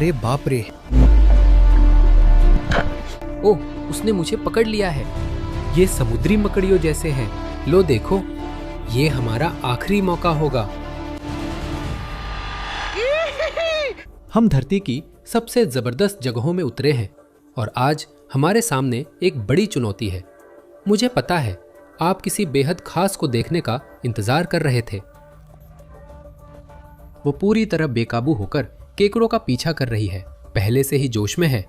अरे बाप रे! ओह, उसने मुझे पकड़ लिया है। ये समुद्री मकड़ियों जैसे हैं। लो देखो, ये हमारा आखिरी मौका होगा। हम धरती की सबसे जबरदस्त जगहों में उतरे हैं और आज हमारे सामने एक बड़ी चुनौती है। मुझे पता है आप किसी बेहद खास को देखने का इंतजार कर रहे थे। वो पूरी तरह बेकाबू होकर केकड़ों का पीछा कर रही है, पहले से ही जोश में है।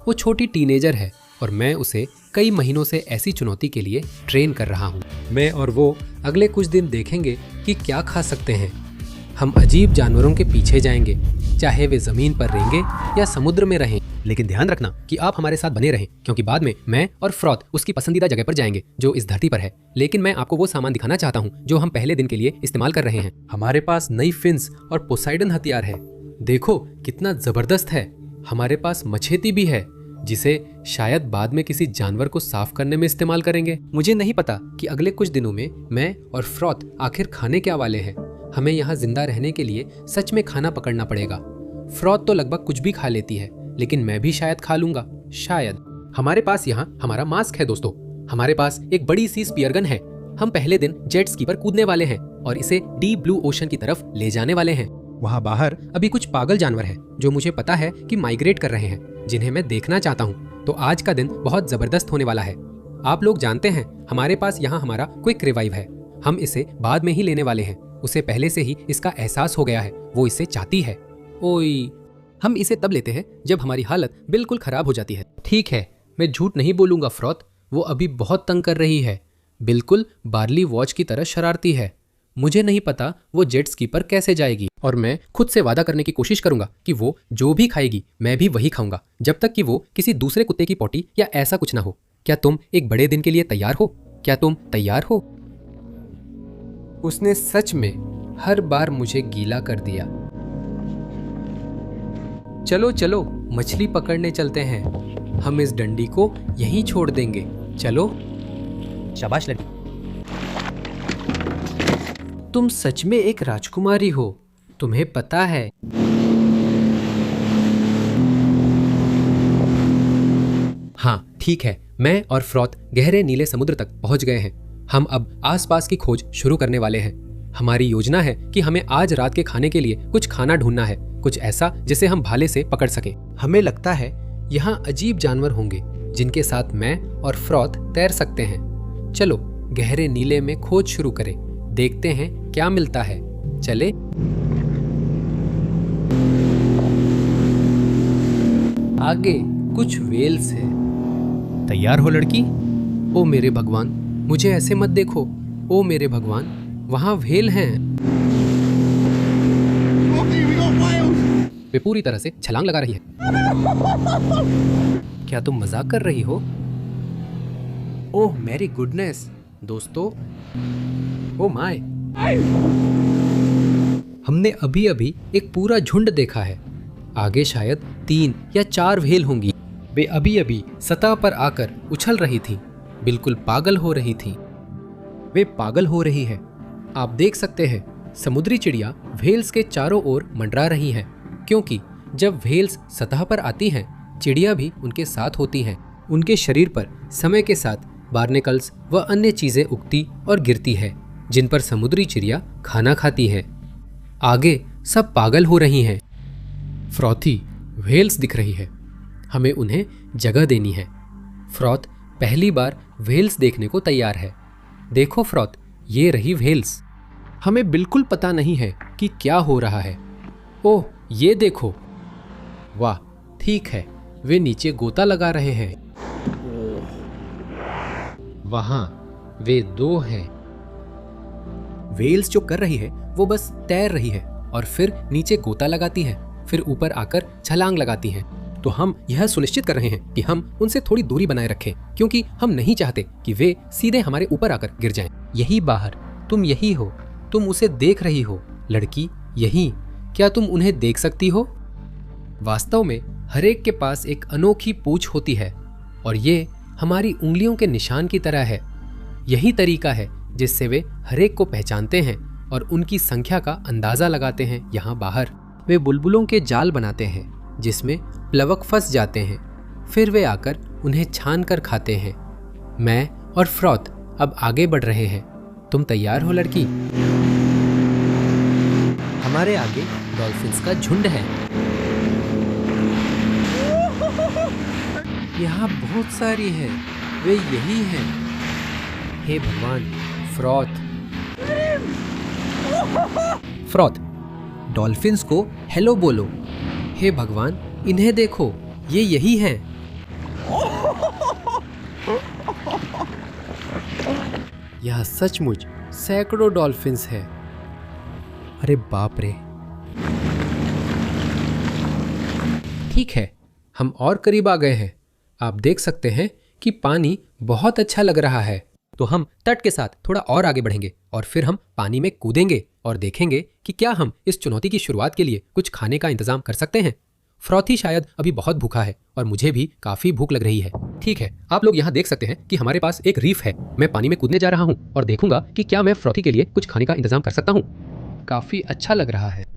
वो छोटी टीनेजर है और मैं उसे कई महीनों से ऐसी चुनौती के लिए ट्रेन कर रहा हूँ। मैं और वो अगले कुछ दिन देखेंगे कि क्या खा सकते हैं। हम अजीब जानवरों के पीछे जाएंगे, चाहे वे जमीन पर रहेंगे या समुद्र में रहें। लेकिन ध्यान रखना कि आप हमारे साथ बने रहें, क्योंकि बाद में मैं और फ्रॉथ उसकी पसंदीदा जगह पर जाएंगे जो इस धरती पर है। लेकिन मैं आपको वो सामान दिखाना चाहता हूँ जो हम पहले दिन के लिए इस्तेमाल कर रहे हैं। हमारे पास नई फिन्स और पोसाइडन हथियार है। देखो कितना जबरदस्त है। हमारे पास मछेती भी है जिसे शायद बाद में किसी जानवर को साफ करने में इस्तेमाल करेंगे। मुझे नहीं पता कि अगले कुछ दिनों में मैं और फ्रॉथ आखिर खाने क्या वाले हैं। हमें यहाँ जिंदा रहने के लिए सच में खाना पकड़ना पड़ेगा। फ्रॉथ तो लगभग कुछ भी खा लेती है, लेकिन मैं भी शायद खा लूंगा, शायद। हमारे पास यहाँ हमारा मास्क है दोस्तों। हमारे पास एक बड़ी सी स्पीयर गन है। हम पहले दिन जेट स्की पर कूदने वाले हैं और इसे डीप ब्लू ओशन की तरफ ले जाने वाले हैं। वहाँ बाहर अभी कुछ पागल जानवर हैं जो मुझे पता है कि माइग्रेट कर रहे हैं, जिन्हें मैं देखना चाहता हूँ। तो आज का दिन बहुत जबरदस्त होने वाला है। आप लोग जानते हैं हमारे पास यहाँ हमारा क्विक रिवाइव है। हम इसे बाद में ही लेने वाले हैं। उसे पहले से ही इसका एहसास हो गया है, वो इसे चाहती है। ओई, हम इसे तब लेते हैं जब हमारी हालत बिल्कुल खराब हो जाती है। ठीक है, मैं झूठ नहीं बोलूंगा फ्रॉथ, वो अभी बहुत तंग कर रही है, बिल्कुल बार्ली वॉच की तरह शरारती है। मुझे नहीं पता वो जेट स्की पर कैसे जाएगी और मैं खुद से वादा करने की कोशिश करूंगा कि वो जो भी खाएगी मैं भी वही खाऊंगा, जब तक कि वो किसी दूसरे कुत्ते की पोटी या ऐसा कुछ ना हो। क्या तुम एक बड़े दिन के लिए तैयार हो? क्या तुम तैयार हो? उसने सच में हर बार मुझे गीला कर दिया। चलो चलो, मछली पकड़ने चलते हैं। हम इस डंडी को यहीं छोड़ देंगे। चलो। शाबाश लड़की। तुम सच में एक राजकुमारी हो, तुम्हें पता है। हाँ ठीक है, मैं और फ्रॉथ गहरे नीले समुद्र तक पहुंच गए हैं। हम अब आसपास की खोज शुरू करने वाले हैं। हमारी योजना है कि हमें आज रात के खाने के लिए कुछ खाना ढूंढना है, कुछ ऐसा जिसे हम भाले से पकड़ सकें। हमें लगता है यहाँ अजीब जानवर होंगे जिनके साथ मैं और फ्रॉथ तैर सकते हैं। चलो गहरे नीले में खोज शुरू करें, देखते हैं क्या मिलता है। चले। आगे कुछ वेल्स है। तैयार हो लड़की? ओ मेरे भगवान, मुझे ऐसे मत देखो। ओ मेरे भगवान, वहां व्हेल हैं। वे पूरी तरह से छलांग लगा रही है। क्या तुम मजाक कर रही हो? ओह मेरी गुडनेस दोस्तों, ओ माय। हमने अभी अभी एक पूरा झुंड देखा है। आगे शायद 3 या 4 व्हेल होंगी। वे अभी अभी सतह पर आकर उछल रही थीं, बिल्कुल पागल हो रही थीं। वे पागल हो रही है। आप देख सकते हैं समुद्री चिड़िया व्हेल्स के चारों ओर मंडरा रही हैं, क्योंकि जब व्हेल्स सतह पर आती हैं, चिड़िया भी उनके साथ होती हैं। उनके शरीर पर समय के साथ बार्नेकल्स व अन्य चीजें उगती और गिरती है, जिन पर समुद्री चिड़िया खाना खाती है। आगे सब पागल हो रही हैं। फ्रॉथी व्हेल्स दिख रही है, हमें उन्हें जगह देनी है। फ्रॉथ पहली बार व्हेल्स देखने को तैयार है। देखो फ्रॉथ, ये रही व्हेल्स। हमें बिल्कुल पता नहीं है कि क्या हो रहा है। ओह ये देखो, वाह ठीक है, वे नीचे गोता लगा रहे हैं। वहां वे 2 हैं। व्हेल्स जो कर रही है वो बस तैर रही है और फिर नीचे गोता लगाती है, फिर ऊपर आकर छलांग लगाती हैं। तो हम यह सुनिश्चित कर रहे हैं कि हम उनसे थोड़ी दूरी बनाए रखें, क्योंकि हम नहीं चाहते कि वे सीधे हमारे ऊपर आकर गिर जाएं। यही बाहर, तुम यही हो, तुम उसे देख रही हो लड़की, यही। क्या तुम उन्हें देख सकती हो? वास्तव में हर एक के पास एक अनोखी पूंछ होती है और ये हमारी उंगलियों के निशान की तरह है। यही तरीका है जिससे वे हर एक को पहचानते हैं और उनकी संख्या का अंदाजा लगाते हैं। यहाँ बाहर वे बुलबुलों के जाल बनाते हैं जिसमें प्लवक फंस जाते हैं। फिर वे आकर उन्हें छान कर खाते हैं। मैं और फ्रॉथ अब आगे बढ़ रहे हैं। तुम तैयार हो लड़की? हमारे आगे डॉल्फिन्स का झुंड है। यहाँ बहुत सारी है, वे यही हैं। हे भगवान, फ्रॉथ। फ्रॉथ, डॉल्फिन्स को हेलो बोलो। हे भगवान, इन्हें देखो, ये यही हैं। यह सचमुच सैकड़ों डॉल्फिन्स है। अरे बाप रे। ठीक है, हम और करीब आ गए हैं। आप देख सकते हैं कि पानी बहुत अच्छा लग रहा है। तो हम तट के साथ थोड़ा और आगे बढ़ेंगे और फिर हम पानी में कूदेंगे और देखेंगे कि क्या हम इस चुनौती की शुरुआत के लिए कुछ खाने का इंतजाम कर सकते हैं। फ्रॉथी शायद अभी बहुत भूखा है और मुझे भी काफी भूख लग रही है। ठीक है, आप लोग यहाँ देख सकते हैं कि हमारे पास एक रीफ है। मैं पानी में कूदने जा रहा हूँ और देखूंगा कि क्या मैं फ्रॉथी के लिए कुछ खाने का इंतजाम कर सकता हूँ। काफी अच्छा लग रहा है।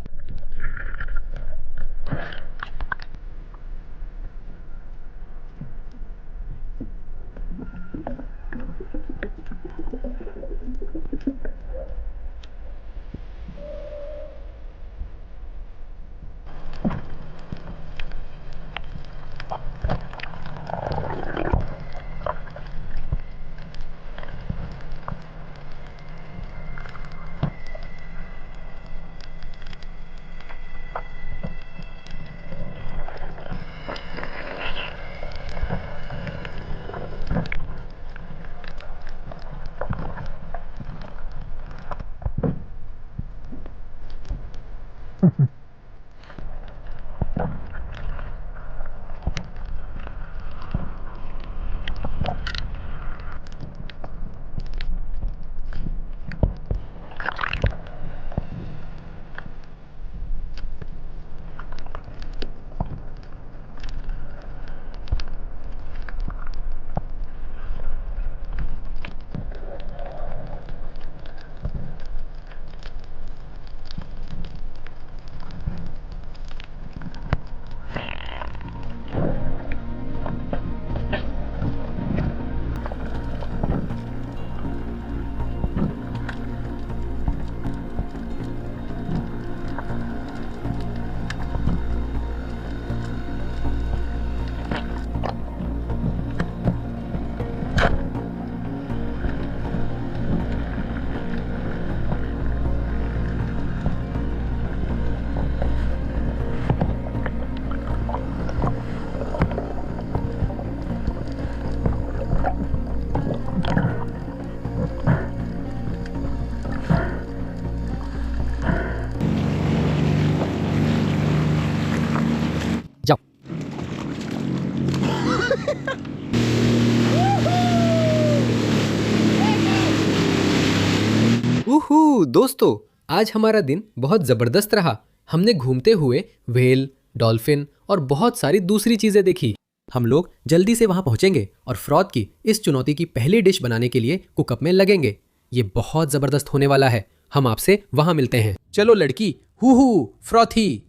दोस्तों, आज हमारा दिन बहुत जबरदस्त रहा। हमने घूमते हुए व्हेल, डॉल्फिन और बहुत सारी दूसरी चीजें देखी। हम लोग जल्दी से वहां पहुंचेंगे और फ्रॉथ की इस चुनौती की पहली डिश बनाने के लिए कुकअप में लगेंगे। ये बहुत जबरदस्त होने वाला है। हम आपसे वहां मिलते हैं। चलो लड़की, हु फ्रॉथी।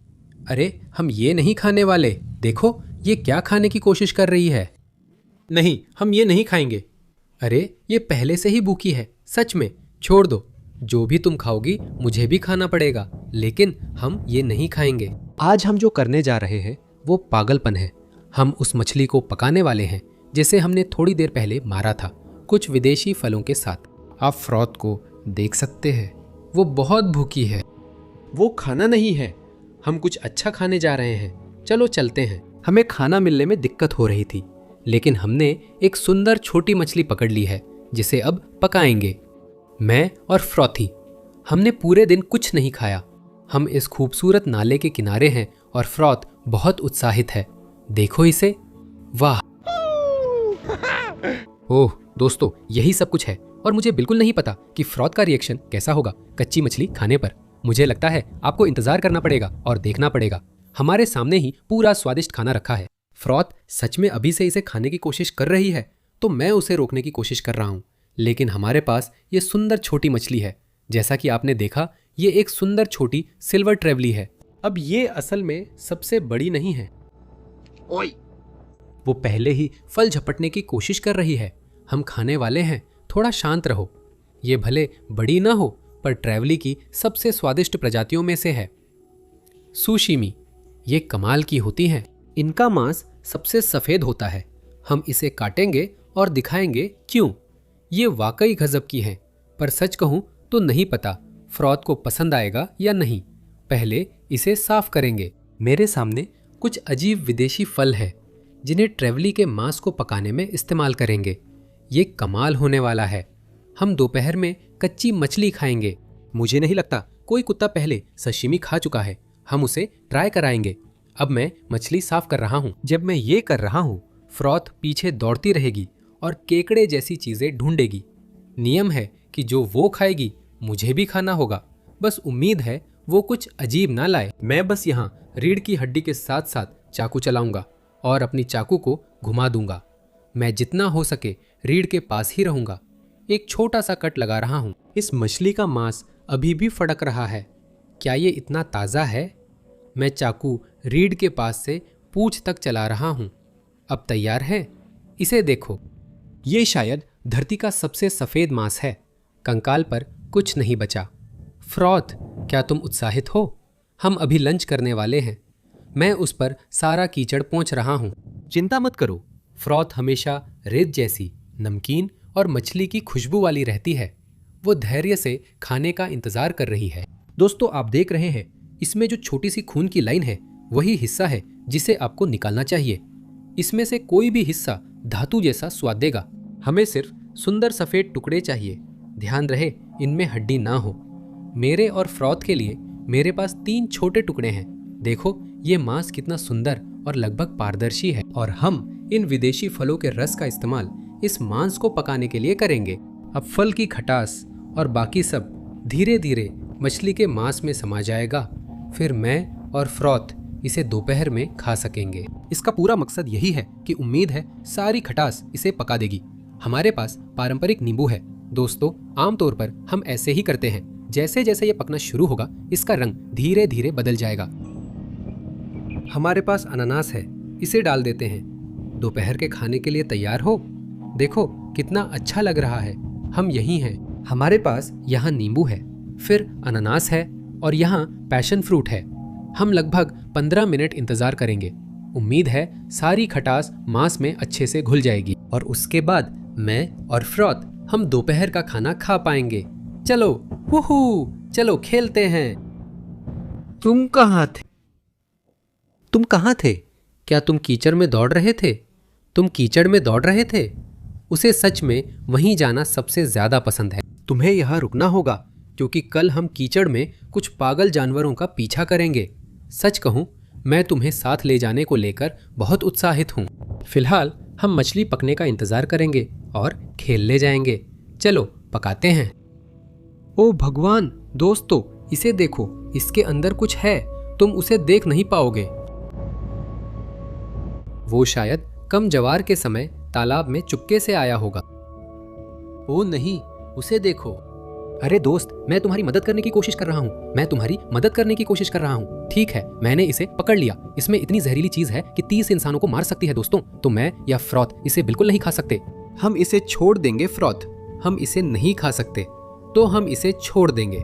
अरे, हम ये नहीं खाने वाले। देखो, ये क्या खाने की कोशिश कर रही है। नहीं, हम ये नहीं खाएंगे। अरे, ये पहले से ही भूखी है। सच में, छोड़ दो। जो भी तुम खाओगी मुझे भी खाना पड़ेगा, लेकिन हम ये नहीं खाएंगे। आज हम जो करने जा रहे हैं वो पागलपन है। हम उस मछली को पकाने वाले हैं जिसे हमने थोड़ी देर पहले मारा था, कुछ विदेशी फलों के साथ। आप फ्रॉथ को देख सकते हैं, वो बहुत भूखी है। वो खाना नहीं है, हम कुछ अच्छा खाने जा रहे हैं। चलो चलते हैं। हमें खाना मिलने में दिक्कत हो रही थी, लेकिन हमने एक सुंदर छोटी मछली पकड़ ली है जिसे अब पकाएंगे। मैं और फ्रॉथी, हमने पूरे दिन कुछ नहीं खाया। हम इस खूबसूरत नाले के किनारे हैं और फ्रॉथ बहुत उत्साहित है। देखो इसे, वाह। ओह दोस्तों, यही सब कुछ है और मुझे बिल्कुल नहीं पता कि फ्रॉथ का रिएक्शन कैसा होगा कच्ची मछली खाने पर। मुझे लगता है आपको इंतजार करना पड़ेगा और देखना पड़ेगा। हमारे सामने ही पूरा स्वादिष्ट खाना रखा है। फ्रॉथ सच में अभी से इसे खाने की कोशिश कर रही है, तो मैं उसे रोकने की कोशिश कर रहा हूँ। लेकिन हमारे पास ये सुंदर छोटी मछली है। जैसा कि आपने देखा, ये एक सुंदर छोटी सिल्वर ट्रेवली है। अब ये असल में सबसे बड़ी नहीं है, ओए। वो पहले ही फल झपटने की कोशिश कर रही है। हम खाने वाले हैं, थोड़ा शांत रहो। ये भले बड़ी ना हो, पर ट्रैवली की सबसे स्वादिष्ट प्रजातियों में से है। सुशीमी, ये कमाल की होती हैं। इनका मांस सबसे सफ़ेद होता है। हम इसे काटेंगे और दिखाएंगे क्यों। ये वाकई गजब की हैं, पर सच कहूँ तो नहीं पता फ्रॉथ को पसंद आएगा या नहीं। पहले इसे साफ करेंगे। मेरे सामने कुछ अजीब विदेशी फल है जिन्हें ट्रैवली के मांस को पकाने में इस्तेमाल करेंगे। ये कमाल होने वाला है। हम दोपहर में कच्ची मछली खाएंगे। मुझे नहीं लगता कोई कुत्ता पहले सशिमी खा चुका है। हम उसे ट्राई कराएंगे। अब मैं मछली साफ कर रहा हूँ। जब मैं ये कर रहा हूँ, फ्रॉथ पीछे दौड़ती रहेगी और केकड़े जैसी चीजें ढूंढेगी। नियम है कि जो वो खाएगी मुझे भी खाना होगा। बस उम्मीद है वो कुछ अजीब ना लाए। मैं बस यहाँ रीढ़ की हड्डी के साथ साथ चाकू चलाऊंगा और अपनी चाकू को घुमा दूंगा। मैं जितना हो सके रीढ़ के पास ही रहूंगा। एक छोटा सा कट लगा रहा हूँ। इस मछली का मांस अभी भी फड़क रहा है। क्या ये इतना ताज़ा है? मैं चाकू रीढ़ के पास से पूंछ तक चला रहा हूँ। अब तैयार है? इसे देखो। ये शायद धरती का सबसे सफ़ेद मांस है। कंकाल पर कुछ नहीं बचा। फ्रॉथ, क्या तुम उत्साहित हो? हम अभी लंच करने वाले हैं। मैं उस पर सारा कीचड़ पोंछ रहा हूँ। चिंता मत करो। फ्रॉथ हमेशा रेत जैसी नमकीन और मछली की खुशबू वाली रहती है। वो धैर्य से खाने का इंतजार कर रही है। दोस्तों, आप देख रहे हैं, इसमें जो छोटी सी खून की लाइन है वही हिस्सा है जिसे आपको निकालना चाहिए। इसमें से कोई भी हिस्सा धातु जैसा स्वाद देगा। हमें सिर्फ सुंदर सफ़ेद टुकड़े चाहिए। ध्यान रहे इनमें हड्डी ना हो। मेरे और फ्रॉथ के लिए मेरे पास 3 छोटे टुकड़े हैं। देखो ये मांस कितना सुंदर और लगभग पारदर्शी है। और हम इन विदेशी फलों के रस का इस्तेमाल इस मांस को पकाने के लिए करेंगे। अब फल की खटास और बाकी सब धीरे धीरे मछली के मांस में समा जाएगा। फिर मैं और फ्रॉथ इसे दोपहर में खा सकेंगे। इसका पूरा मकसद यही है कि उम्मीद है सारी खटास इसे पका देगी। हमारे पास पारंपरिक नींबू है। दोस्तों, आमतौर पर हम ऐसे ही करते हैं। जैसे जैसे ये पकना शुरू होगा, इसका रंग धीरे धीरे बदल जाएगा। हमारे पास अनानास है, इसे डाल देते हैं। दोपहर के खाने के लिए तैयार हो? देखो कितना अच्छा लग रहा है। हम यहीं हैं। हमारे पास यहाँ नींबू है, फिर अनानास है और यहाँ पैशन फ्रूट है। हम लगभग 15 मिनट इंतजार करेंगे। उम्मीद है सारी खटास मांस में अच्छे से घुल जाएगी और उसके बाद मैं और फ्रॉथ हम दोपहर का खाना खा पाएंगे। चलो, वूहू, चलो खेलते हैं। तुम कहाँ थे? तुम कहाँ थे? क्या तुम कीचड़ में दौड़ रहे थे? तुम कीचड़ में दौड़ रहे थे? उसे सच में वहीं जाना सबसे ज्यादा पसंद है। तुम्हें यहाँ रुकना होगा क्योंकि कल हम कीचड़ में कुछ पागल जानवरों का पीछा करेंगे। सच कहूँ, मैं तुम्हें साथ ले जाने को लेकर बहुत उत्साहित हूँ। फिलहाल हम मछली पकने का इंतजार करेंगे और खेलने जाएंगे। चलो पकाते हैं। ओ भगवान, दोस्तों इसे देखो, इसके अंदर कुछ है। तुम उसे देख नहीं पाओगे। वो शायद कम जवार के समय तालाब में चुपके से आया होगा। ओ नहीं, उसे देखो। अरे दोस्त, मैं तुम्हारी मदद करने की कोशिश कर रहा हूँ। मैं तुम्हारी मदद करने की कोशिश कर रहा हूँ। ठीक है, मैंने इसे पकड़ लिया। इसमें इतनी जहरीली चीज है कि 30 इंसानों को मार सकती है। दोस्तों, तो मैं या फ्रॉथ इसे बिल्कुल नहीं खा सकते। हम इसे छोड़ देंगे फ्रॉथ। हम इसे नहीं खा सकते, तो हम इसे छोड़ देंगे।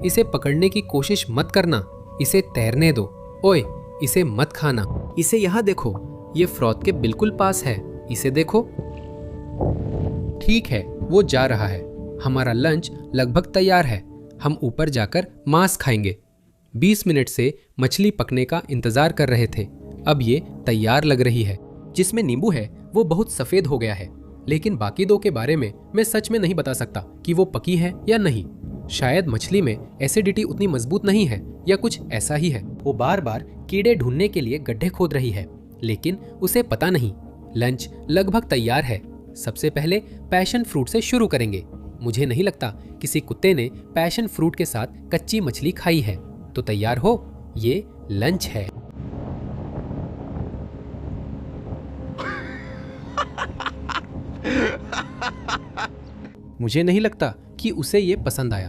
इसे पकड़ने की कोशिश मत करना। इसे तैरने दो। ओए, इसे मत खाना। इसे यहाँ देखो, ये फ्रॉथ के बिल्कुल पास है। इसे देखो। ठीक है, वो जा रहा है। हमारा लंच लगभग तैयार है। हम ऊपर जाकर मांस खाएंगे। 20 मिनट से मछली पकने का इंतजार कर रहे थे। अब ये तैयार लग रही है। जिसमें नींबू है वो बहुत सफेद हो गया है, लेकिन बाकी 2 के बारे में मैं सच में नहीं बता सकता कि वो पकी है या नहीं। शायद मछली में एसिडिटी उतनी मजबूत नहीं है या कुछ ऐसा ही है। वो बार बार कीड़े ढूंढने के लिए गड्ढे खोद रही है, लेकिन उसे पता नहीं। लंच लगभग तैयार है। सबसे पहले पैशन फ्रूट से शुरू करेंगे। मुझे नहीं लगता किसी कुत्ते ने पैशन फ्रूट के साथ कच्ची मछली खाई है। तो तैयार हो, ये लंच है। मुझे नहीं लगता कि उसे ये पसंद आया।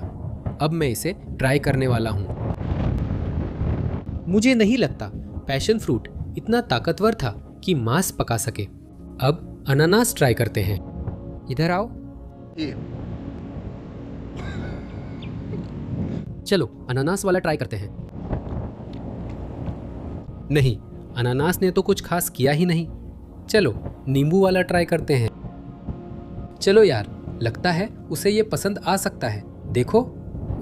अब मैं इसे ट्राई करने वाला हूँ। मुझे नहीं लगता पैशन फ्रूट इतना ताकतवर था कि मांस पका सके। अब अनानास ट्राई करते हैं। इधर आओ। चलो अनानास वाला ट्राई करते हैं। नहीं, अनानास ने तो कुछ खास किया ही नहीं। चलो नींबू वाला ट्राई करते हैं। चलो यार, लगता है उसे ये पसंद आ सकता है। देखो,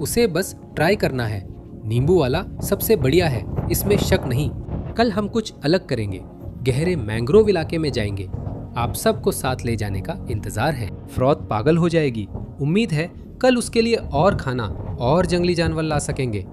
उसे बस ट्राई करना है। नींबू वाला सबसे बढ़िया है, इसमें शक नहीं। कल हम कुछ अलग करेंगे, गहरे मैंग्रोव इलाके में जाएंगे। आप सबको साथ ले जाने का इंतजार है। फ्रॉथ पागल हो जाएगी। उम्मीद है कल उसके लिए और खाना और जंगली जानवर ला सकेंगे।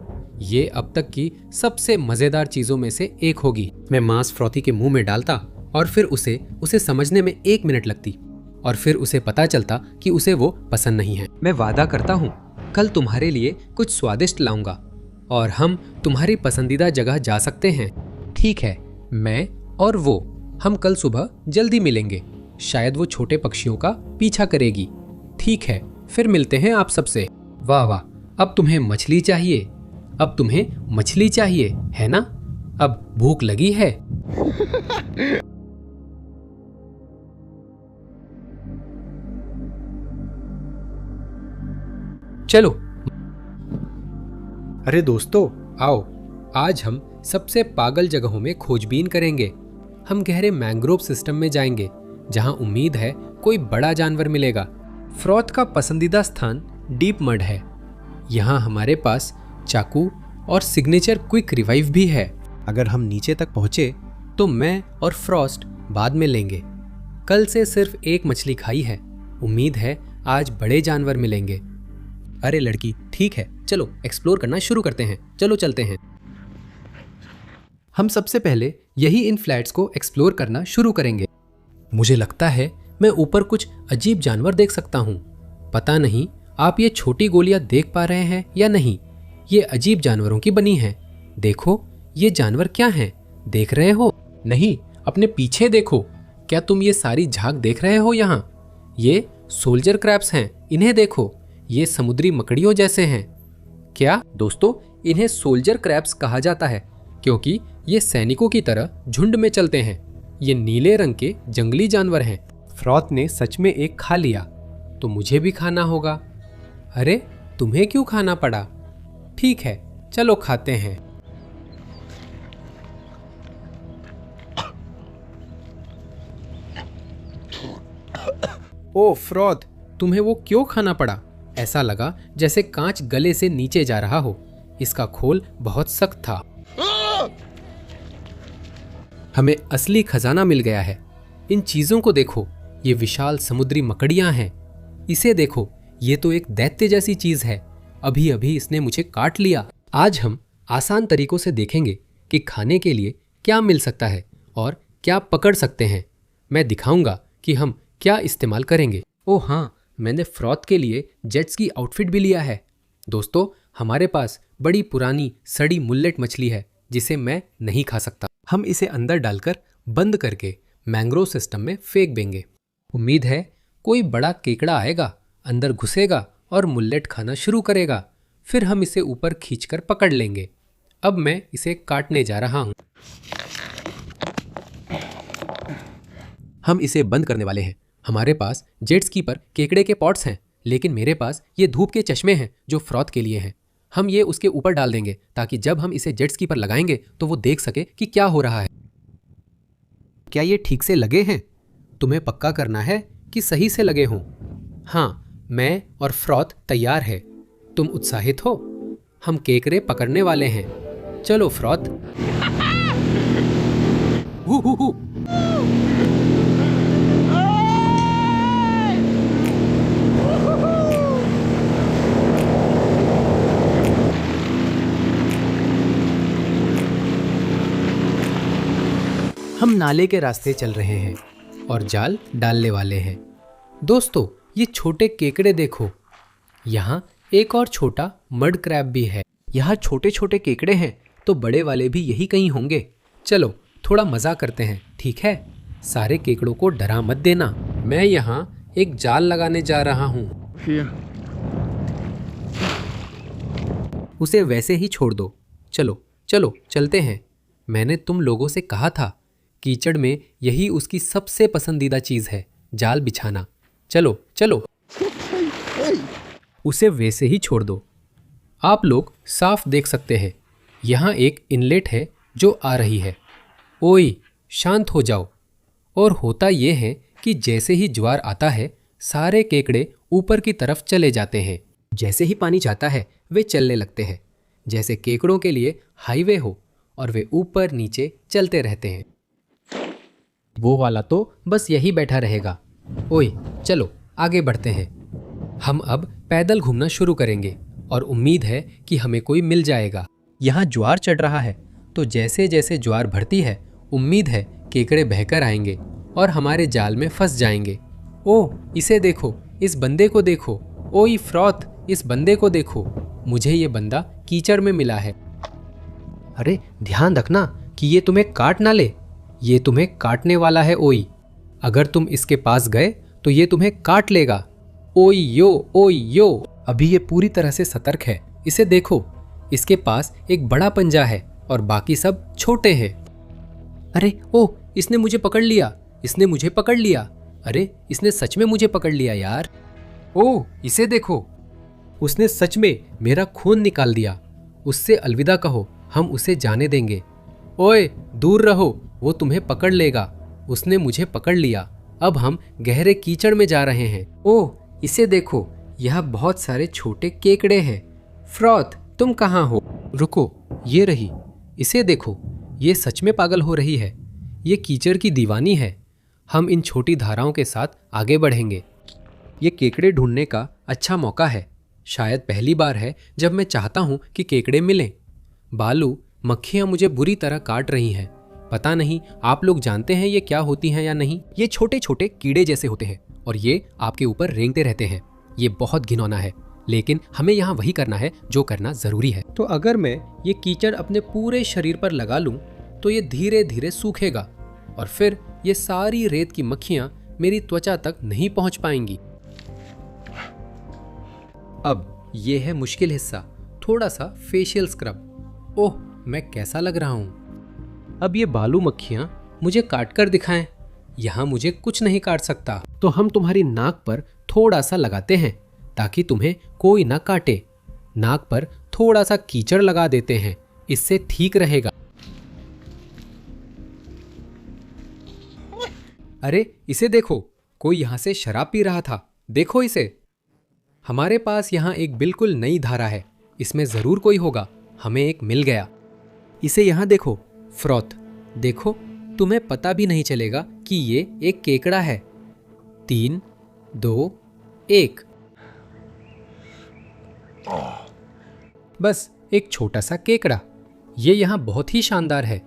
ये अब तक की सबसे मजेदार चीजों में से एक होगी। मैं मांस फ्रॉथी के मुंह में डालता और फिर उसे समझने में 1 मिनट लगती और फिर उसे पता चलता कि उसे वो पसंद नहीं है। मैं वादा करता हूँ कल तुम्हारे लिए कुछ स्वादिष्ट लाऊंगा और हम तुम्हारी पसंदीदा जगह जा सकते हैं। ठीक है, मैं और वो हम कल सुबह जल्दी मिलेंगे। शायद वो छोटे पक्षियों का पीछा करेगी। ठीक है, फिर मिलते हैं आप सबसे। वाह वाह, अब तुम्हें मछली चाहिए, अब तुम्हें मछली चाहिए, है ना? अब भूख लगी है। चलो। अरे दोस्तों, आओ, आज हम सबसे पागल जगहों में खोजबीन करेंगे। हम गहरे मैंग्रोव सिस्टम में जाएंगे, जहां उम्मीद है कोई बड़ा जानवर मिलेगा। फ्रॉथ का पसंदीदा स्थान डीप मड है। यहाँ हमारे पास चाकू और सिग्नेचर क्विक रिवाइव भी है। अगर हम नीचे तक पहुंचे तो मैं और फ्रॉस्ट बाद में लेंगे। कल से सिर्फ एक मछली खाई है। उम्मीद है आज बड़े जानवर मिलेंगे। अरे लड़की, ठीक है, चलो एक्सप्लोर करना शुरू करते हैं। चलो चलते हैं। हम सबसे पहले यही इन फ्लैट्स को एक्सप्लोर करना शुरू करेंगे। मुझे लगता है मैं ऊपर कुछ अजीब जानवर देख सकता हूँ। पता नहीं आप ये छोटी गोलियां देख पा रहे हैं या नहीं। ये अजीब जानवरों की बनी हैं। देखो, ये जानवर क्या हैं? देख रहे हो? नहीं, अपने पीछे देखो। क्या तुम ये सारी झाग देख रहे हो? यहाँ ये सोल्जर क्रैब्स हैं। इन्हें देखो, ये समुद्री मकड़ियों जैसे हैं। क्या दोस्तों, इन्हें सोल्जर क्रैब्स कहा जाता है क्योंकि ये सैनिकों की तरह झुंड में चलते हैं। ये नीले रंग के जंगली जानवर हैं। फ्रॉथ ने सच में एक खा लिया, तो मुझे भी खाना होगा। अरे, तुम्हें क्यों खाना पड़ा? ठीक है, चलो खाते हैं। ओ फ्रॉथ, तुम्हें वो क्यों खाना पड़ा? ऐसा लगा जैसे कांच गले से नीचे जा रहा हो। इसका खोल बहुत सख्त था। हमें असली खजाना मिल गया है। इन चीजों को देखो, ये विशाल समुद्री मकड़ियां हैं। इसे देखो, ये तो एक दैत्य जैसी चीज है। अभी अभी इसने मुझे काट लिया। आज हम आसान तरीकों से देखेंगे कि खाने के लिए क्या मिल सकता है और क्या पकड़ सकते हैं। मैं दिखाऊंगा कि हम क्या इस्तेमाल करेंगे। ओह हाँ, मैंने फ्रॉथ के लिए जेट्स की आउटफिट भी लिया है। दोस्तों, हमारे पास बड़ी पुरानी सड़ी मुल्लेट मछली है जिसे मैं नहीं खा सकता। हम इसे अंदर डालकर बंद करके मैंग्रोव सिस्टम में फेंक देंगे। उम्मीद है कोई बड़ा केकड़ा आएगा, अंदर घुसेगा और मुल्लेट खाना शुरू करेगा। फिर हम इसे ऊपर खींचकर पकड़ लेंगे। अब मैं इसे काटने जा रहा हूं। हम इसे बंद करने वाले हैं। हमारे पास जेट स्की पर केकड़े के पॉट्स हैं, लेकिन मेरे पास ये धूप के चश्मे हैं जो फ्रॉथ के लिए हैं। हम ये उसके ऊपर डाल देंगे ताकि जब हम इसे जेट स्की पर लगाएंगे तो वो देख सके कि क्या हो रहा है। क्या ये ठीक से लगे हैं? तुम्हें पक्का करना है कि सही से लगे हों। हाँ, मैं और फ्रॉथ तैयार है। तुम उत्साहित हो? हम केकड़े पकड़ने वाले हैं। चलो फ्रॉथ। Who who who. हम नाले के रास्ते चल रहे हैं और जाल डालने वाले हैं। दोस्तों, ये छोटे केकड़े देखो। यहाँ एक और छोटा मड क्रैब भी है। यहाँ छोटे छोटे केकड़े हैं तो बड़े वाले भी यही कहीं होंगे। चलो थोड़ा मज़ा करते हैं, ठीक है? सारे केकड़ों को डरा मत देना। मैं यहाँ एक जाल लगाने जा रहा हूँ। उसे वैसे ही छोड़ दो। चलो चलो चलते हैं। मैंने तुम लोगों से कहा था कीचड़ में यही उसकी सबसे पसंदीदा चीज है, जाल बिछाना। चलो चलो, उसे वैसे ही छोड़ दो। आप लोग साफ देख सकते हैं, यहाँ एक इनलेट है जो आ रही है। ओए, शांत हो जाओ। और होता ये है कि जैसे ही ज्वार आता है, सारे केकड़े ऊपर की तरफ चले जाते हैं। जैसे ही पानी जाता है वे चलने लगते हैं, जैसे केकड़ों के लिए हाईवे हो, और वे ऊपर नीचे चलते रहते हैं। वो वाला तो बस यही बैठा रहेगा। ओए चलो आगे बढ़ते हैं। हम अब पैदल घूमना शुरू करेंगे और उम्मीद है कि हमें कोई मिल जाएगा। यहाँ ज्वार चढ़ रहा है, तो जैसे जैसे ज्वार बढ़ती है, उम्मीद है केकड़े बहकर आएंगे और हमारे जाल में फंस जाएंगे। ओह, इसे देखो, इस बंदे को देखो। ओए फ्रॉथ, इस बंदे को देखो। मुझे ये बंदा कीचड़ में मिला है। अरे ध्यान रखना कि ये तुम्हें काट ना ले। ये तुम्हें काटने वाला है ओई। अगर तुम इसके पास गए तो ये तुम्हें काट लेगा। ओई यो। अभी ये पूरी तरह से सतर्क है। इसे देखो, इसके पास एक बड़ा पंजा है और बाकी सब छोटे हैं। अरे ओ, इसने मुझे पकड़ लिया, इसने मुझे पकड़ लिया। अरे इसने सच में मुझे पकड़ लिया यार। ओ, इसे देखो, उसने सच में मेरा खून निकाल दिया। उससे अलविदा कहो, हम उसे जाने देंगे। ओए दूर रहो, वो तुम्हें पकड़ लेगा। उसने मुझे पकड़ लिया। अब हम गहरे कीचड़ में जा रहे हैं। ओह, इसे देखो, यहाँ बहुत सारे छोटे केकड़े हैं। फ्रॉथ, तुम कहाँ हो? रुको, ये रही। इसे देखो, ये सच में पागल हो रही है। ये कीचड़ की दीवानी है। हम इन छोटी धाराओं के साथ आगे बढ़ेंगे। ये केकड़े ढूंढने का अच्छा मौका है। शायद पहली बार है जब मैं चाहता हूँ कि केकड़े मिलें। बालू, मक्खियाँ मुझे बुरी तरह काट रही हैं। पता नहीं आप लोग जानते हैं ये क्या होती हैं या नहीं। ये छोटे छोटे कीड़े जैसे होते हैं और ये आपके ऊपर रेंगते रहते हैं। ये बहुत घिनौना है, लेकिन हमें यहाँ वही करना है जो करना जरूरी है। तो अगर मैं ये कीचड़ अपने पूरे शरीर पर लगा लूं तो ये धीरे धीरे सूखेगा और फिर ये सारी रेत की मक्खियां मेरी त्वचा तक नहीं पहुंच पाएंगी। अब ये है मुश्किल हिस्सा, थोड़ा सा फेशियल स्क्रब। ओह, मैं कैसा लग रहा हूं। अब ये बालू मक्खियां मुझे काट कर दिखाएं। यहाँ मुझे कुछ नहीं काट सकता, तो हम तुम्हारी नाक पर थोड़ा सा लगाते हैं ताकि तुम्हें कोई ना काटे। नाक पर थोड़ा सा कीचड़ लगा देते हैं, इससे ठीक रहेगा। अरे इसे देखो, कोई यहाँ से शराब पी रहा था। देखो इसे। हमारे पास यहाँ एक बिल्कुल नई धारा है, इसमें जरूर कोई होगा। हमें एक मिल गया। इसे यहाँ देखो फ्रॉथ, देखो, तुम्हें पता भी नहीं चलेगा कि ये एक केकड़ा है। 3, 2, 1। बस एक छोटा सा केकड़ा। ये यहाँ बहुत ही शानदार है।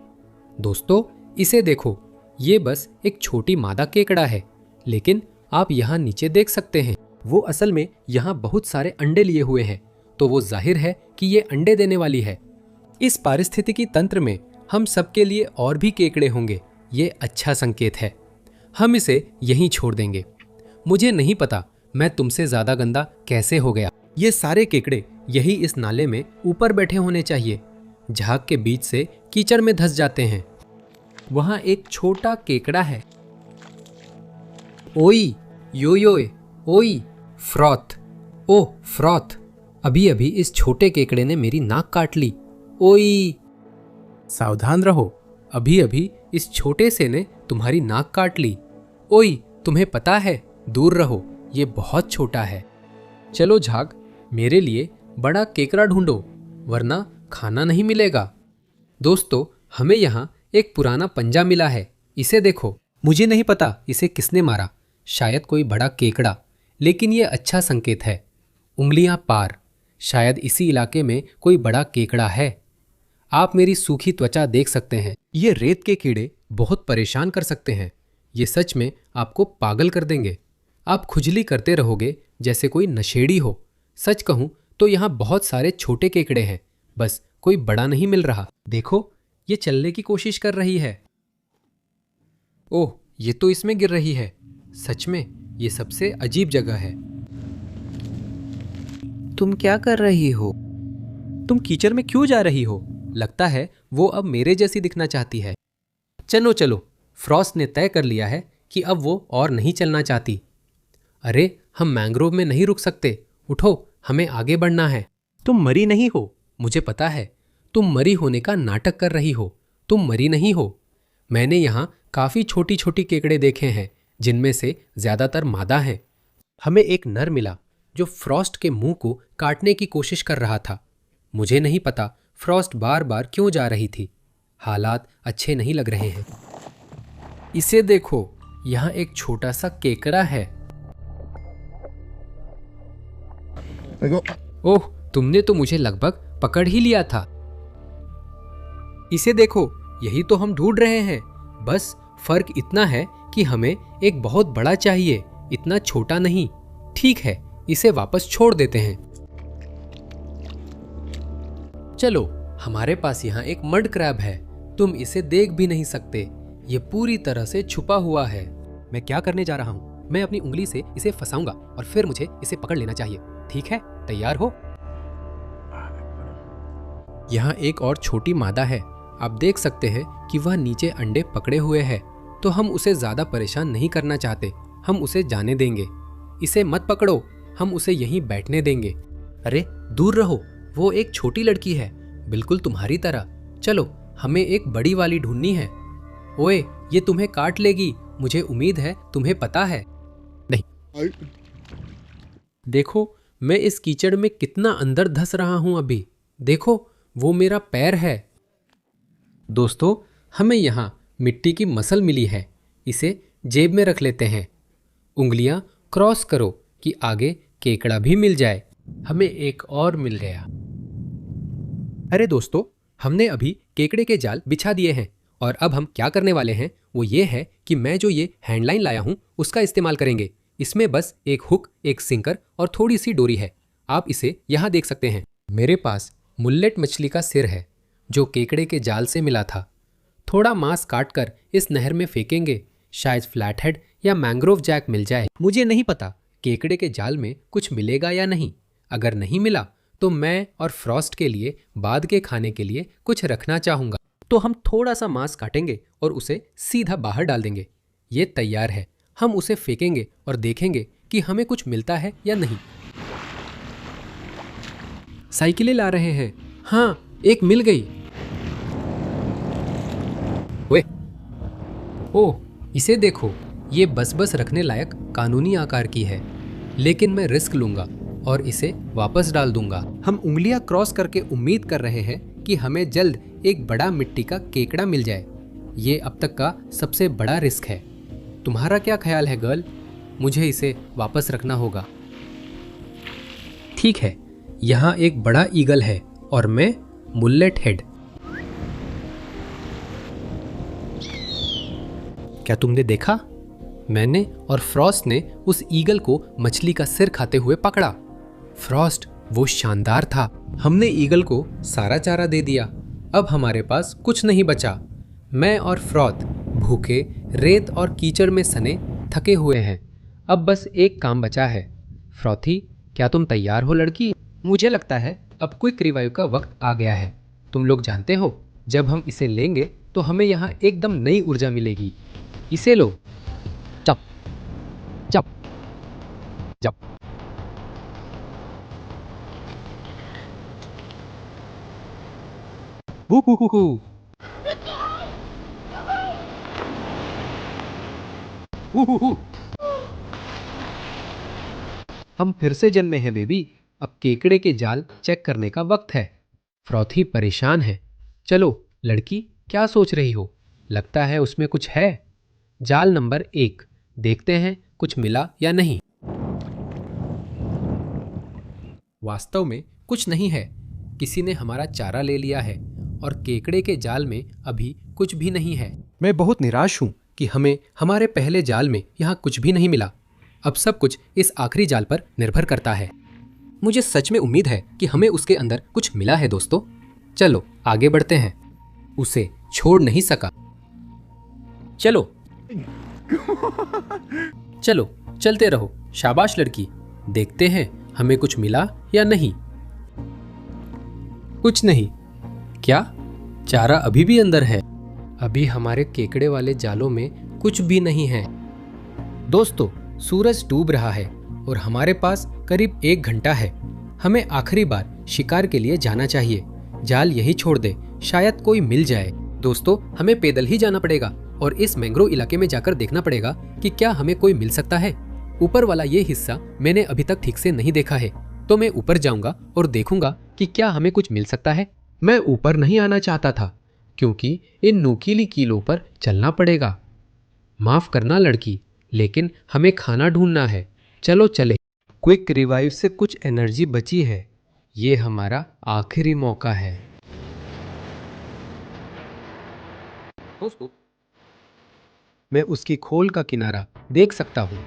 दोस्तों, इसे देखो, ये बस एक छोटी मादा केकड़ा है, लेकिन आप यहाँ नीचे देख सकते हैं, वो असल में यहाँ बहुत सारे अंडे लिए हुए हैं, तो वो जाहिर है कि ये अंडे देने वाली है। इस पारिस्थितिकी तंत्र में हम सबके लिए और भी केकड़े होंगे। ये अच्छा संकेत है। हम इसे यहीं छोड़ देंगे। मुझे नहीं पता मैं तुमसे ज्यादा गंदा कैसे हो गया। ये सारे केकड़े यही इस नाले में ऊपर बैठे होने चाहिए। झाग के बीच से कीचड़ में धंस जाते हैं। वहां एक छोटा केकड़ा है। ओई योयोए, ओई फ्रॉथ। ओह फ्रॉथ, अभी अभी इस छोटे केकड़े ने मेरी नाक काट ली। ओई सावधान रहो, अभी अभी इस छोटे से ने तुम्हारी नाक काट ली। ओई, तुम्हें पता है, दूर रहो, ये बहुत छोटा है। चलो झाग, मेरे लिए बड़ा केकड़ा ढूंढो, वरना खाना नहीं मिलेगा। दोस्तों, हमें यहाँ एक पुराना पंजा मिला है। इसे देखो। मुझे नहीं पता इसे किसने मारा, शायद कोई बड़ा केकड़ा, लेकिन ये अच्छा संकेत है। उंगलियां पार, शायद इसी इलाके में कोई बड़ा केकड़ा है। आप मेरी सूखी त्वचा देख सकते हैं। ये रेत के कीड़े बहुत परेशान कर सकते हैं। ये सच में आपको पागल कर देंगे। आप खुजली करते रहोगे जैसे कोई नशेड़ी हो। सच कहूं तो यहाँ बहुत सारे छोटे केकड़े हैं, बस कोई बड़ा नहीं मिल रहा। देखो, ये चलने की कोशिश कर रही है। ओह, ये तो इसमें गिर रही है। सच में ये सबसे अजीब जगह है। तुम क्या कर रही हो? तुम कीचड़ में क्यों जा रही हो? लगता है वो अब मेरे जैसी दिखना चाहती है। चलो चलो, फ्रॉस्ट ने तय कर लिया है कि अब वो और नहीं चलना चाहती। अरे, हम मैंग्रोव में नहीं रुक सकते। उठो, हमें आगे बढ़ना है। तुम मरी नहीं हो। मुझे पता है, तुम मरी होने का नाटक कर रही हो। तुम मरी नहीं हो। मैंने यहाँ काफ़ी छोटी छोटी केकड़े देखे हैं जिनमें से ज़्यादातर मादा हैं। हमें एक नर मिला जो फ्रॉस्ट के मुंह को काटने की कोशिश कर रहा था। मुझे नहीं पता फ्रॉस्ट बार बार क्यों जा रही थी। हालात अच्छे नहीं लग रहे हैं। इसे देखो, यहाँ एक छोटा सा केकड़ा है। ओह, तुमने तो मुझे लगभग पकड़ ही लिया था। इसे देखो, यही तो हम ढूंढ रहे हैं। बस फर्क इतना है कि हमें एक बहुत बड़ा चाहिए, इतना छोटा नहीं। ठीक है, इसे वापस छोड़ देते हैं। चलो, हमारे पास यहाँ एक मड क्रैब है। तुम इसे देख भी नहीं सकते, ये पूरी तरह से छुपा हुआ है। मैं क्या करने जा रहा हूँ? मैं अपनी उंगली से इसे फंसाऊंगा और फिर मुझे इसे पकड़ लेना चाहिए। ठीक है, तैयार हो? यहाँ एक और छोटी मादा है। आप देख सकते हैं कि वह नीचे अंडे पकड़े हुए है। तो हम उसे ज्यादा परेशान नहीं करना चाहते। हम उसे जाने देंगे। इसे मत पकड़ो, हम उसे यहीं बैठने देंगे। अरे दूर रहो, वो एक छोटी लड़की है, बिल्कुल तुम्हारी तरह। चलो, हमें एक बड़ी वाली ढूंढनी है। ओए, ये तुम्हें काट लेगी। मुझे उम्मीद है तुम्हें पता है। नहीं, देखो मैं इस कीचड़ में कितना अंदर धंस रहा हूं अभी। देखो, वो मेरा पैर है। दोस्तों, हमें यहाँ मिट्टी की मसल मिली है। इसे जेब में रख लेते हैं। उंगलियां क्रॉस करो कि आगे केकड़ा भी मिल जाए। हमें एक और मिल गया। अरे दोस्तों, हमने अभी केकड़े के जाल बिछा दिए हैं और अब हम क्या करने वाले हैं वो ये है कि मैं जो ये हैंडलाइन लाया हूँ उसका इस्तेमाल करेंगे। इसमें बस एक हुक, एक सिंकर और थोड़ी सी डोरी है। आप इसे यहाँ देख सकते हैं। मेरे पास मुल्लेट मछली का सिर है जो केकड़े के जाल से मिला था। थोड़ा मांस काटकर इस नहर में फेंकेंगे। शायद फ्लैटहेड या मैंग्रोव जैक मिल जाए। मुझे नहीं पता केकड़े के जाल में कुछ मिलेगा या नहीं। अगर नहीं मिला तो मैं और फ्रॉस्ट के लिए बाद के खाने के लिए कुछ रखना चाहूँगा। तो हम थोड़ा सा मांस काटेंगे और उसे सीधा बाहर डाल देंगे। ये तैयार है। हम उसे फेंकेंगे और देखेंगे कि हमें कुछ मिलता है या नहीं। साइकिलें ला रहे हैं। हाँ, एक मिल गई। ओए, ओह, इसे देखो, ये बस रखने लायक कानूनी आकार की है। लेकिन मैं रिस्क लूंगा और इसे वापस डाल दूंगा। हम उंगलियां क्रॉस करके उम्मीद कर रहे हैं कि हमें जल्द एक बड़ा मिट्टी का केकड़ा मिल जाए। ये अब तक का सबसे बड़ा रिस्क है। तुम्हारा क्या ख्याल है गर्ल? मुझे इसे वापस रखना होगा। ठीक है, यहाँ एक बड़ा ईगल है और मैं मुल्लेट हेड। क्या तुमने देखा? मैंने और फ्रॉस्ट ने उस ईगल को मछली का सिर खाते हुए पकड़ा। फ्रॉस्ट, वो शानदार था। हमने ईगल को सारा चारा दे दिया। अब हमारे पास कुछ नहीं बचा। मैं और फ्रॉथ भूखे रेत और कीचड़ में सने थके हुए हैं। अब बस एक काम बचा है। फ्रॉथी, क्या तुम तैयार हो लड़की? मुझे लगता है अब क्विक रिवाइव का वक्त आ गया है। तुम लोग जानते हो, जब हम इसे लेंगे तो हमें यहाँ एकदम नई ऊर्जा मिलेगी। इसे लो। चप चप चप। Who who who who. Who who who. हम फिर से जन्मे हैं बेबी। अब केकड़े के जाल चेक करने का वक्त है। फ्रॉथी परेशान है। चलो लड़की, क्या सोच रही हो? लगता है उसमें कुछ है। जाल नंबर 1, देखते हैं कुछ मिला या नहीं। वास्तव में कुछ नहीं है। किसी ने हमारा चारा ले लिया है और केकड़े के जाल में अभी कुछ भी नहीं है। मैं बहुत निराश हूं कि हमें हमारे पहले जाल में यहाँ कुछ भी नहीं मिला। अब सब कुछ इस आखिरी जाल पर निर्भर करता है। मुझे सच में उम्मीद है कि हमें उसके अंदर कुछ मिला है दोस्तों। चलो आगे बढ़ते हैं। उसे छोड़ नहीं सका। चलो चलो, चलते रहो। शाबाश लड़की। देखते हैं हमें कुछ मिला या नहीं। कुछ नहीं। क्या चारा अभी भी अंदर है? अभी हमारे केकड़े वाले जालों में कुछ भी नहीं है। दोस्तों, सूरज डूब रहा है और हमारे पास करीब 1 घंटा है। हमें आखिरी बार शिकार के लिए जाना चाहिए। जाल यही छोड़ दे, शायद कोई मिल जाए। दोस्तों, हमें पैदल ही जाना पड़ेगा और इस मैंग्रोव इलाके में जाकर देखना पड़ेगा कि क्या हमें कोई मिल सकता है। ऊपर वाला ये हिस्सा मैंने अभी तक ठीक से नहीं देखा है, तो मैं ऊपर जाऊंगा और देखूंगा कि क्या हमें कुछ मिल सकता है। मैं ऊपर नहीं आना चाहता था क्योंकि इन नुकीली कीलों पर चलना पड़ेगा। माफ करना लड़की, लेकिन हमें खाना ढूंढना है। चलो चले। क्विक रिवाइव से कुछ एनर्जी बची है। ये हमारा आखिरी मौका है। दोस्तों, मैं उसकी खोल का किनारा देख सकता हूँ।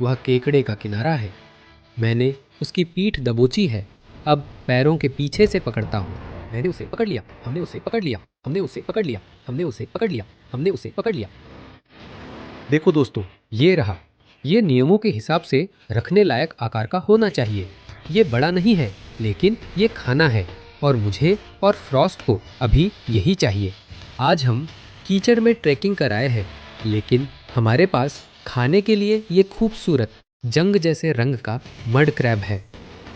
वह केकड़े का किनारा है। मैंने उसकी पीठ दबोची है। अब पैरों के पीछे से पकड़ता हूँ। मैंने उसे पकड़ लिया। हमने उसे पकड़ लिया। हमने उसे पकड़ लिया। हमने उसे पकड़ लिया। हमने उसे पकड़ लिया। देखो दोस्तों, ये रहा। ये नियमों के हिसाब से रखने लायक आकार का होना चाहिए। ये बड़ा नहीं है, लेकिन ये खाना है और मुझे और फ्रॉस्ट को अभी यही चाहिए। आज हम कीचड़ में ट्रैकिंग कर आए हैं, लेकिन हमारे पास खाने के लिए ये खूबसूरत जंग जैसे रंग का मड क्रैब है।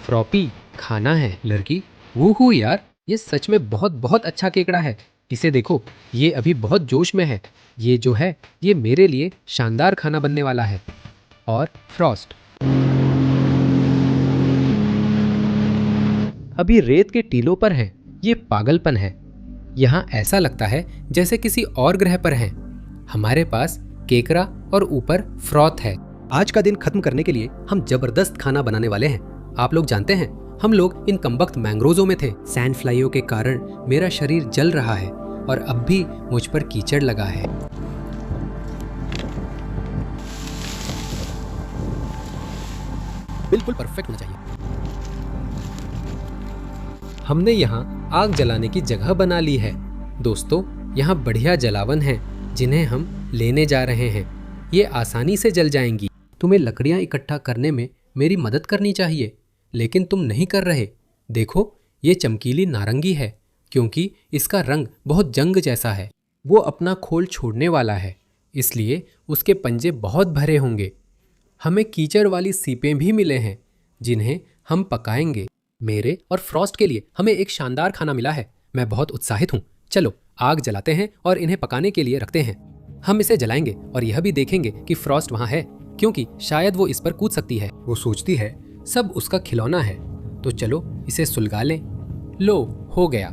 फ्रॉपी, खाना है लड़की। वूहू यार, ये सच में बहुत बहुत अच्छा केकड़ा है। इसे देखो, ये अभी बहुत जोश में है। ये जो है, ये मेरे लिए शानदार खाना बनने वाला है। और फ्रॉस्ट अभी रेत के टीलों पर है। ये पागलपन है। यहाँ ऐसा लगता है जैसे किसी और ग्रह पर हैं। हमारे पास केकड़ा और ऊपर फ्रॉथ है। आज का दिन खत्म करने के लिए हम जबरदस्त खाना बनाने वाले हैं। आप लोग जानते हैं, हम लोग इन कमबख्त मैंग्रोवों में थे। सैंड फ्लाइयों के कारण मेरा शरीर जल रहा है और अब भी मुझ पर कीचड़ लगा है। बिल्कुल परफेक्ट होना चाहिए। हमने यहाँ आग जलाने की जगह बना ली है। दोस्तों, यहाँ बढ़िया जलावन है जिन्हें हम लेने जा रहे हैं। ये आसानी से जल जाएंगी। तुम्हें लकड़ियाँ इकट्ठा करने में मेरी मदद करनी चाहिए, लेकिन तुम नहीं कर रहे। देखो, ये चमकीली नारंगी है क्योंकि इसका रंग बहुत जंग जैसा है। वो अपना खोल छोड़ने वाला है, इसलिए उसके पंजे बहुत भरे होंगे। हमें कीचड़ वाली सीपें भी मिले हैं जिन्हें हम पकाएंगे। मेरे और फ्रॉस्ट के लिए हमें एक शानदार खाना मिला है। मैं बहुत उत्साहित हूँ। चलो आग जलाते हैं और इन्हें पकाने के लिए रखते हैं। हम इसे जलाएंगे और यह भी देखेंगे कि फ्रॉस्ट वहाँ है, क्योंकि शायद वो इस पर कूद सकती है। वो सोचती है सब उसका खिलौना है। तो चलो इसे सुलगा लें। लो, हो गया।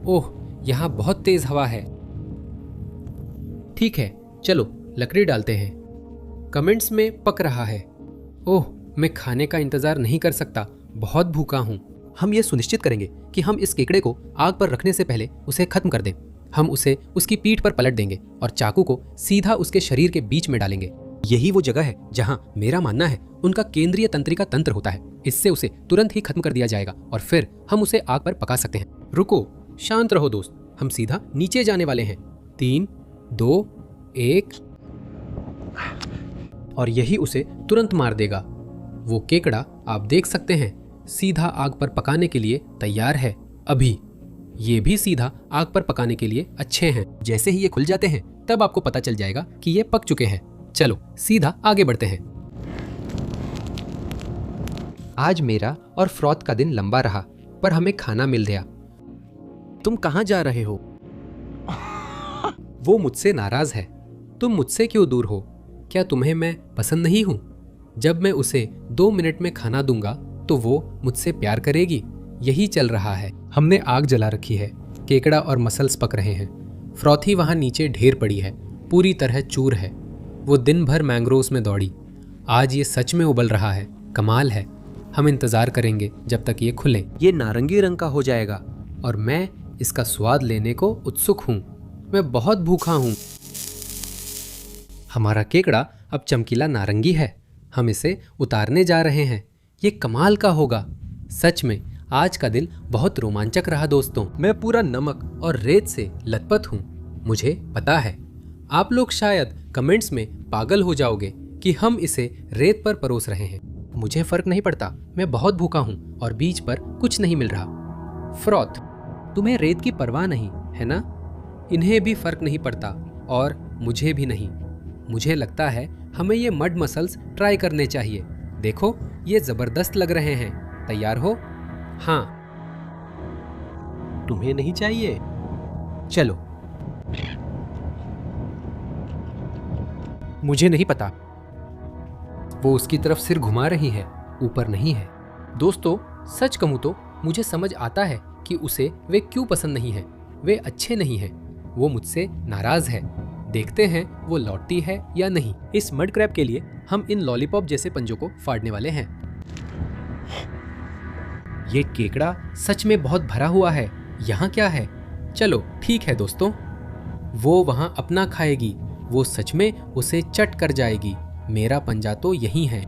ओह, यहाँ बहुत तेज हवा है। ठीक है, चलो लकड़ी डालते हैं। कमेंट्स में पक रहा है। ओह, मैं खाने का इंतजार नहीं कर सकता। बहुत भूखा हूँ। हम ये सुनिश्चित करेंगे कि हम इस केकड़े को आग पर रखने से पहले उसे खत्म कर दें। हम उसे उसकी पीठ पर पलट देंगे और चाकू को सीधा उसके शरीर के बीच में डालेंगे। यही वो जगह है जहां मेरा मानना है उनका केंद्रीय तंत्रिका तंत्र होता है। इससे उसे तुरंत ही खत्म कर दिया जाएगा और फिर हम उसे आग पर पका सकते हैं। रुको, शांत रहो दोस्त। हम सीधा नीचे जाने वाले हैं। 3, 2, 1 और यही उसे तुरंत मार देगा। वो केकड़ा आप देख सकते हैं सीधा आग पर पकाने के लिए तैयार है। अभी ये भी सीधा आग पर पकाने के लिए अच्छे हैं। जैसे ही ये खुल जाते हैं तब आपको पता चल जाएगा कि ये पक चुके हैं। चलो सीधा आगे बढ़ते हैं। आज मेरा और फ्रॉथ का दिन लंबा रहा, पर हमें खाना मिल गया। तुम कहाँ जा रहे हो? वो मुझसे नाराज है। तुम मुझसे क्यों दूर हो? क्या तुम्हें मैं पसंद नहीं हूं? जब मैं उसे 2 मिनट में खाना दूंगा तो वो मुझसे प्यार करेगी। यही चल रहा है। हमने आग जला रखी है। केकड़ा और मसल्स पक रहे हैं। फ्रॉथी वहां नीचे ढेर पड़ी है, पूरी तरह चूर है। वो दिन भर मैंग्रोव्स में दौड़ी। आज ये सच में उबल रहा है। कमाल है। हम इंतजार करेंगे जब तक ये खुले। ये नारंगी रंग का हो जाएगा और मैं इसका स्वाद लेने को उत्सुक हूँ। मैं बहुत भूखा हूँ। हमारा केकड़ा अब चमकीला नारंगी है। हम इसे उतारने जा रहे हैं। ये कमाल का होगा। सच में आज का दिन बहुत रोमांचक रहा दोस्तों। मैं पूरा नमक और रेत से लथपथ हूँ। मुझे पता है आप लोग शायद कमेंट्स में पागल हो जाओगे कि हम इसे रेत पर परोस रहे हैं। मुझे फर्क नहीं पड़ता। मैं बहुत भूखा हूँ और बीच पर कुछ नहीं मिल रहा। फ्रॉथ, तुम्हें रेत की परवाह नहीं है ना? इन्हें भी फर्क नहीं पड़ता और मुझे भी नहीं। मुझे लगता है हमें ये मड मसल्स ट्राई करने चाहिए। देखो, ये जबरदस्त लग रहे हैं। तैयार हो? हाँ। तुम्हें नहीं चाहिए? चलो। मुझे नहीं पता। वो उसकी तरफ सिर घुमा रही है, ऊपर नहीं है। दोस्तों, सच कहूं तो मुझे समझ आता है कि उसे वे क्यों पसंद नहीं है। वे अच्छे नहीं हैं। वो मुझसे नाराज है। देखते हैं वो लौटती है या नहीं। इस मड क्रैब के लिए हम इन लॉलीपॉप जैसे पंजों को फाड़ने वाले हैं। ये केकड़ा सच में बहुत भरा हुआ है। यहाँ क्या है? चलो ठीक है दोस्तों। वो वहाँ अपना खाएगी। वो सच में उसे चट कर जाएगी। मेरा पंजा तो यही है।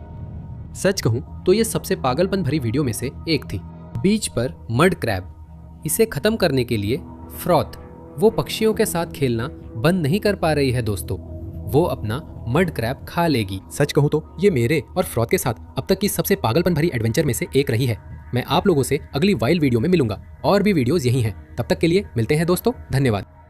सच कहूं तो ये सबसे पागलपन भरी वीडियो में से एक थी। बीच पर मड क्रैब। इसे खत्म करने के लिए फ्रॉथ वो पक्षियों के साथ खेलना बंद नहीं कर पा रही है दोस्तों। वो अपना मड क्रैब खा लेगी। सच कहूं तो ये मेरे और फ्रॉथ के साथ अब तक की सबसे पागलपन भरी एडवेंचर में से एक रही है। मैं आप लोगों से अगली वाइल्ड वीडियो में मिलूंगा और भी वीडियोस यही हैं। तब तक के लिए मिलते हैं दोस्तों। धन्यवाद।